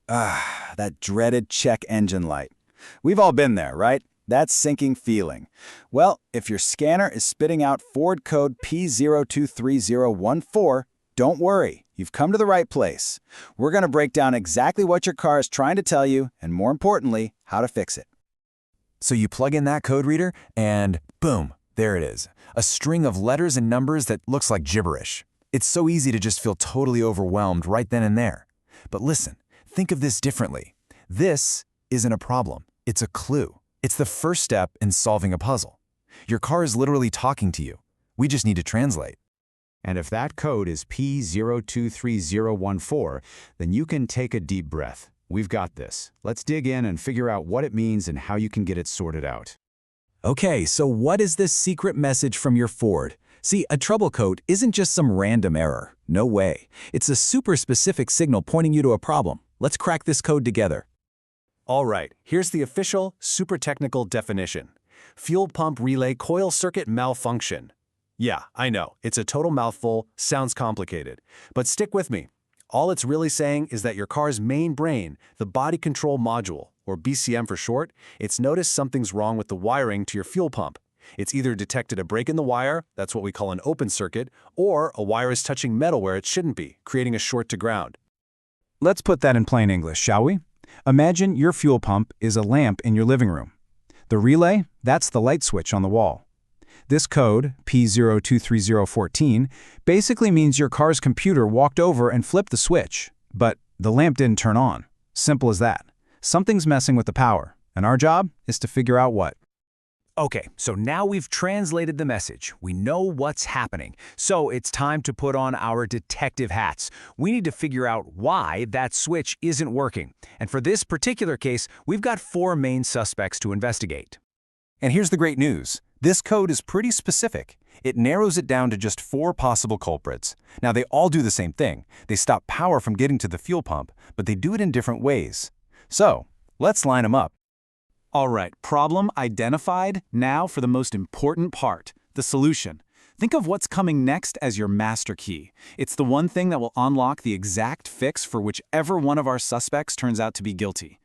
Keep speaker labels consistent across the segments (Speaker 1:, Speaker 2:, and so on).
Speaker 1: Ah, that dreaded check engine light. We've all been there, right? That sinking feeling. Well, if your scanner is spitting out Ford code P023014, don't worry, you've come to the right place. We're going to break down exactly what your car is trying to tell you, and more importantly, how to fix it.
Speaker 2: So you plug in that code reader and boom, there it is. A string of letters and numbers that looks like gibberish. It's so easy to just feel totally overwhelmed right then and there. But listen, think of this differently. This isn't a problem, it's a clue. It's the first step in solving a puzzle. Your car is literally talking to you. We just need to translate.
Speaker 3: And if that code is P023014, then you can take a deep breath. We've got this. Let's dig in and figure out what it means and how you can get it sorted out.
Speaker 1: Okay, so what is this secret message from your Ford? See, a trouble code isn't just some random error. No way. It's a super specific signal pointing you to a problem. Let's crack this code together.
Speaker 4: All right, here's the official, super technical definition. Fuel pump relay coil circuit malfunction. Yeah, I know, it's a total mouthful, sounds complicated. But stick with me. All it's really saying is that your car's main brain, the body control module, or BCM for short, it's noticed something's wrong with the wiring to your fuel pump. It's either detected a break in the wire, that's what we call an open circuit, or a wire is touching metal where it shouldn't be, creating a short to ground.
Speaker 3: Let's put that in plain English, shall we? Imagine your fuel pump is a lamp in your living room. The relay, that's the light switch on the wall. This code, P023014, basically means your car's computer walked over and flipped the switch, but the lamp didn't turn on. Simple as that. Something's messing with the power, and our job is to figure out what.
Speaker 2: Okay, so now we've translated the message. We know what's happening. So it's time to put on our detective hats. We need to figure out why that switch isn't working. And for this particular case, we've got 4 main suspects to investigate.
Speaker 5: And here's the great news. This code is pretty specific. It narrows it down to just 4 possible culprits. Now, they all do the same thing. They stop power from getting to the fuel pump, but they do it in different ways. So, let's line them up.
Speaker 6: All right, problem identified. Now for the most important part, the solution. Think of what's coming next as your master key. It's the one thing that will unlock the exact fix for whichever one of our suspects turns out to be guilty.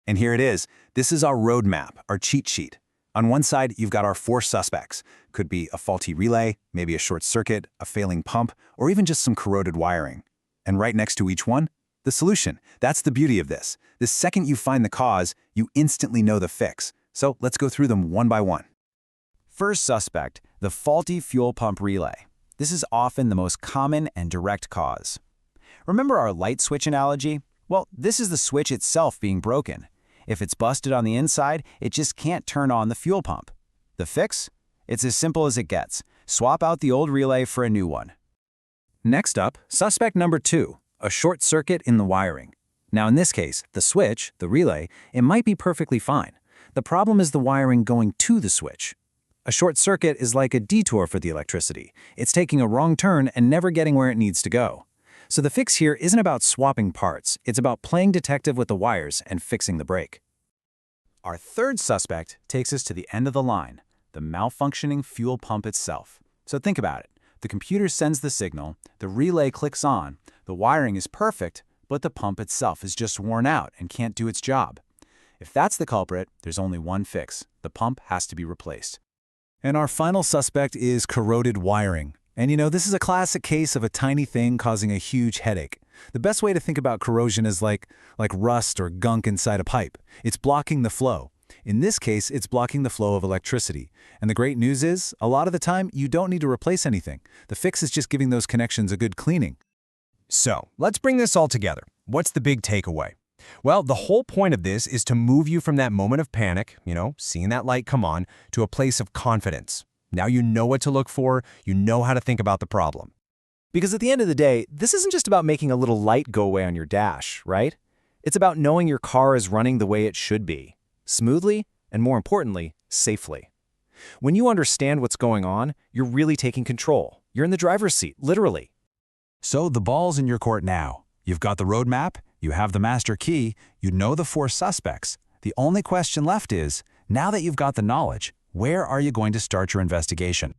Speaker 5: And here it is. This is our roadmap, our cheat sheet. On one side, you've got our 4 suspects. Could be a faulty relay, maybe a short circuit, a failing pump, or even just some corroded wiring. And right next to each one, the solution. That's the beauty of this. The second you find the cause, you instantly know the fix. So let's go through them one by one.
Speaker 2: First suspect, the faulty fuel pump relay. This is often the most common and direct cause. Remember our light switch analogy? Well, this is the switch itself being broken. If it's busted on the inside, it just can't turn on the fuel pump. The fix? It's as simple as it gets. Swap out the old relay for a new one. Next up, suspect number 2, a short circuit in the wiring. Now in this case, the switch, the relay, it might be perfectly fine. The problem is the wiring going to the switch. A short circuit is like a detour for the electricity. It's taking a wrong turn and never getting where it needs to go. So the fix here isn't about swapping parts, it's about playing detective with the wires and fixing the break. Our third suspect takes us to the end of the line, the malfunctioning fuel pump itself. So think about it. The computer sends the signal, the relay clicks on, the wiring is perfect, but the pump itself is just worn out and can't do its job. If that's the culprit, there's only one fix. The pump has to be replaced.
Speaker 1: And our final suspect is corroded wiring. And you know, this is a classic case of a tiny thing causing a huge headache. The best way to think about corrosion is like rust or gunk inside a pipe. It's blocking the flow. In this case, it's blocking the flow of electricity. And the great news is, a lot of the time, you don't need to replace anything. The fix is just giving those connections a good cleaning.
Speaker 5: So, let's bring this all together. What's the big takeaway? Well, the whole point of this is to move you from that moment of panic, seeing that light come on, to a place of confidence. Now you know what to look for, you know how to think about the problem.
Speaker 2: Because at the end of the day, this isn't just about making a little light go away on your dash, right? It's about knowing your car is running the way it should be, smoothly, and more importantly, safely. When you understand what's going on, you're really taking control. You're in the driver's seat, literally.
Speaker 3: So the ball's in your court now. You've got the roadmap, you have the master key, you know the 4 suspects. The only question left is, now that you've got the knowledge, where are you going to start your investigation?